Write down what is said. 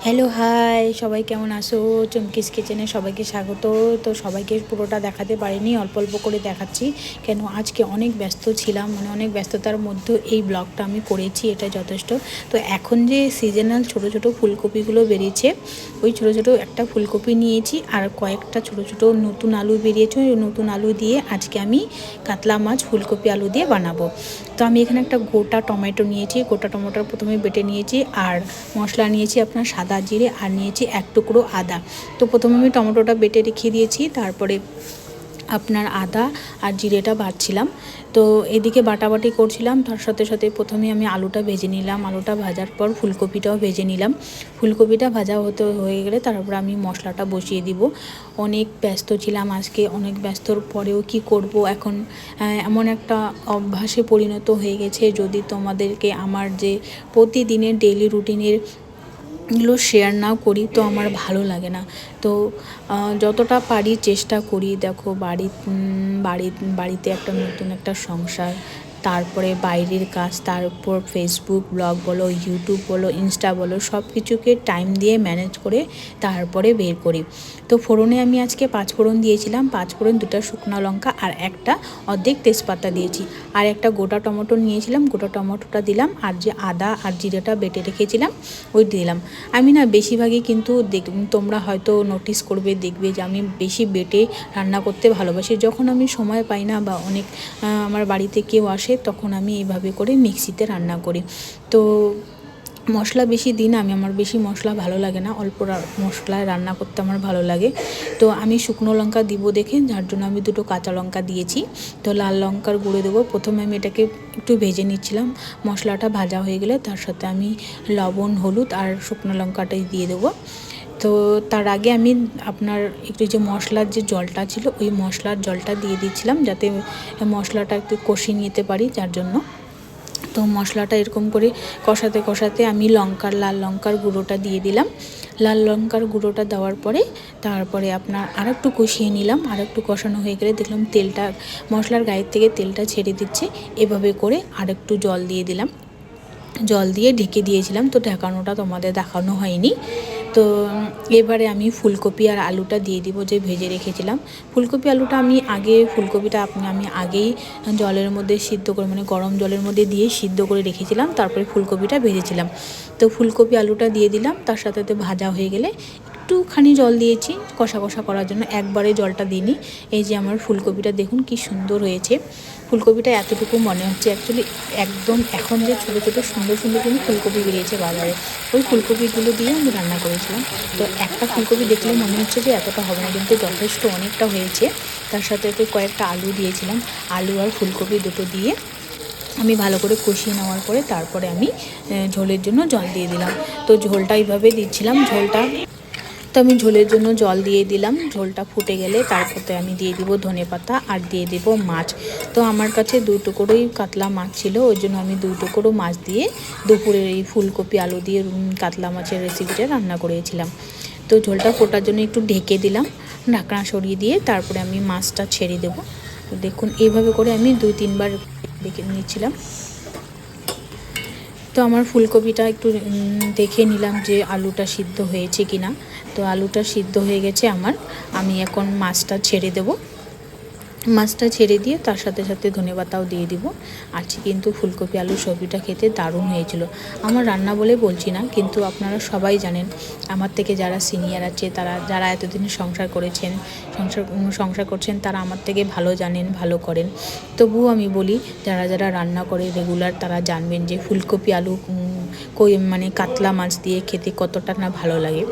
Hello hi, সবাই কেমন আছো? চুমকিস কিচেনে সবাইকে স্বাগত। তো সবাইকে পুরোটা দেখাতে পারিনি, অল্প অল্প করে দেখাচ্ছি, কেন আজকে অনেক ব্যস্ত ছিলাম, অনেক ব্যস্ততার মধ্যে এই ব্লগটা আমি করেছি, এটা যথেষ্ট। তো এখন যে সিজনাল ছোট ছোট ফুলকপিগুলো বেরিয়েছে, ওই ছোট ছোট একটা ফুলকপি নিয়েছি আর কয়েকটা ছোট ছোট নতুন আলু বেরিয়েছে, ওই নতুন আলু দিয়ে আজকে আমি কাতলা মাছ ফুলকপি আলু দিয়ে বানাবো। তো আমি এখানে একটা গোটা টমেটো নিয়েছি, গোটা টমেটো প্রথমে বেটে নিয়েছি, আর মশলা নিয়েছি আপনার সাদা জিরে, আর নিয়েছি এক টুকরো আদা। তো প্রথমে আমি টমেটোটা বেটে রেখে দিয়েছি, তারপরে আপনার আদা আর জিরেটা বাটছিলাম। তো এদিকে বাটাবাটি করছিলাম, তার সাথে সাথে প্রথমে আমি আলুটা ভেজে নিলাম, আলুটা ভাজার পর ফুলকপিটাও ভেজে নিলাম। ফুলকপিটা ভাজা হয়ে গেলে তারপর আমি মশলাটা বসিয়ে দিব। অনেক ব্যস্ত ছিলাম আজকে, অনেক ব্যস্তর পরেও কি করব এখন, এমন একটা অভ্যাসে পরিণত হয়ে গেছে, যদি তোমাদেরকে আমার যে প্রতিদিনের ডেইলি রুটিনের এগুলো শেয়ার না করি তো আমার ভালো লাগে না। তো যতটা পারি চেষ্টা করি। দেখো বাড়িতে একটা নতুন একটা সংসার, তারপরে বাইরের কাজ, তার উপর ফেসবুক ব্লগ বলো, ইউটিউব বলো, ইনস্টা বলো, সব কিছুকে টাইম দিয়ে ম্যানেজ করে তারপরে বের করি। তো ফোড়নে আমি আজকে 5 ফোড়ন দিয়েছিলাম, 5 ফোড়ন, 2টা শুকনো লঙ্কা আর একটা অর্ধেক তেজপাতা দিয়েছি, আর একটা গোটা টমেটো নিয়েছিলাম, গোটা টমেটোটা দিলাম, আর যে আদা আর জিরেটা বেটে রেখেছিলাম ওই দিলাম। আমি না বেশিরভাগই কিন্তু তোমরা হয়তো নোটিস করবে, দেখবে যে আমি বেশি বেটে রান্না করতে ভালোবাসি। যখন আমি সময় পাই না বা অনেক আমার বাড়িতে কেউ আসে, তখন আমি এইভাবে করে মিক্সিতে রান্না করি। তো মশলা বেশি দিই না আমি, আমার বেশি মশলা ভালো লাগে না, অল্প মশলায় রান্না করতে আমার ভালো লাগে। তো আমি শুকনো লঙ্কা দিব দেখে, যার জন্য আমি 2টো কাঁচা লঙ্কা দিয়েছি। তো লাল লঙ্কার গুঁড়ো দেবো। প্রথমে আমি এটাকে একটু ভেজে নিচ্ছিলাম, মশলাটা ভাজা হয়ে গেলে তার সাথে আমি লবণ, হলুদ আর শুকনো লঙ্কাটাই দিয়ে দেবো। তো তার আগে আমি আপনার একটু যে মশলার যে জলটা ছিল, ওই মশলার জলটা দিয়ে দিচ্ছিলাম, যাতে মশলাটা একটু কষিয়ে নিতে পারি, যার জন্য। তো মশলাটা এরকম করে কষাতে কষাতে আমি লাল লঙ্কার গুঁড়োটা দিয়ে দিলাম। লাল লঙ্কার গুঁড়োটা দেওয়ার পরে তারপরে আপনার আরেকটু কষিয়ে নিলাম, আরেকটু কষানো হয়ে গেলে দেখলাম তেলটা, মশলার গায়ের থেকে তেলটা ছেড়ে দিচ্ছে, এভাবে করে আরেকটু জল দিয়ে দিলাম, জল দিয়ে ঢেকে দিয়েছিলাম। তো ঢাকানোটা তোমাদের দেখানো হয়নি। তো এবারে আমি ফুলকপি আর আলুটা দিয়ে দিব যে ভেজে রেখেছিলাম। ফুলকপি আলুটা আমি আগেই জলের মধ্যে সিদ্ধ করে, গরম জলের মধ্যে দিয়ে সিদ্ধ করে রেখেছিলাম, তারপরে ফুলকপিটা ভেজেছিলাম। তো ফুলকপি আলুটা দিয়ে দিলাম, তার সাথে ভাজা হয়ে গেলে একটুখানি জল দিয়েছি কষা কষা করার জন্য, একবারে জলটা দিইনি। এই যে আমার ফুলকপিটা দেখুন কি সুন্দর হয়েছে। ফুলকপিটা এতটুকু মনে হচ্ছে অ্যাকচুয়ালি একদম এখন যে ছোটো ছোটো সুন্দর সুন্দর কিন্তু ফুলকপি বেরিয়েছে বাজারে, ওই ফুলকপিগুলো দিয়ে আমি রান্না করেছিলাম। তো একটা ফুলকপি দেখলে মনে হচ্ছে যে এতটা হবে না, কিন্তু যথেষ্ট অনেকটা হয়েছে। তার সাথে কয়েকটা আলু দিয়েছিলাম, আলু আর ফুলকপি দুটো দিয়ে আমি ভালো করে কষিয়ে নেওয়ার পরে তারপরে আমি ঝোলের জন্য জল দিয়ে দিলাম। তো ঝোলটা এইভাবে দিচ্ছিলাম, তো আমি ঝোলের জন্য জল দিয়ে দিলাম। ঝোলটা ফুটে গেলে তারপরে আমি দিয়ে দিব ধনেপাতা আর দিয়ে দেব মাছ। তো আমার কাছে 2 টুকরোই কাতলা মাছ ছিল, ওই জন্য আমি 2 টুকরো মাছ দিয়ে দুপুরের এই ফুলকপি আলু দিয়ে কাতলা মাছের রেসিপিটা রান্না করেছিলাম। তো ঝোলটা ফোটার জন্য একটু ঢেকে দিলাম, ঢাকনা সরিয়ে দিয়ে তারপরে আমি মাছটা ছেড়ে দেব। তো দেখুন এইভাবে করে আমি 2-3 বার দেখে নিচ্ছিলাম। তো আমার ফুলকপিটা একটু দেখে নিলাম যে আলুটা সিদ্ধ হয়েছে কি না। তো আলুটা সিদ্ধ হয়ে গেছে আমার, আমি এখন মাছটা ছেড়ে দেব। মাছটা ছেড়ে দিয়ে তার সাথে সাথে ধনেপাতাও দিয়ে দিব। আজকে কিন্তু ফুলকপি আলুর সবজিটা খেতে দারুণ হয়েছিল। আমার রান্না বলে বলছি না, কিন্তু আপনারা সবাই জানেন, আমার থেকে যারা সিনিয়র আছে, যারা এতদিন সংসার করছেন, তারা আমার থেকে ভালো জানেন, ভালো করেন। তবুও আমি বলি, যারা রান্না করে রেগুলার, তারা জানবেন যে ফুলকপি আলু কাতলা মাছ দিয়ে খেতে কতটা না ভালো লাগে।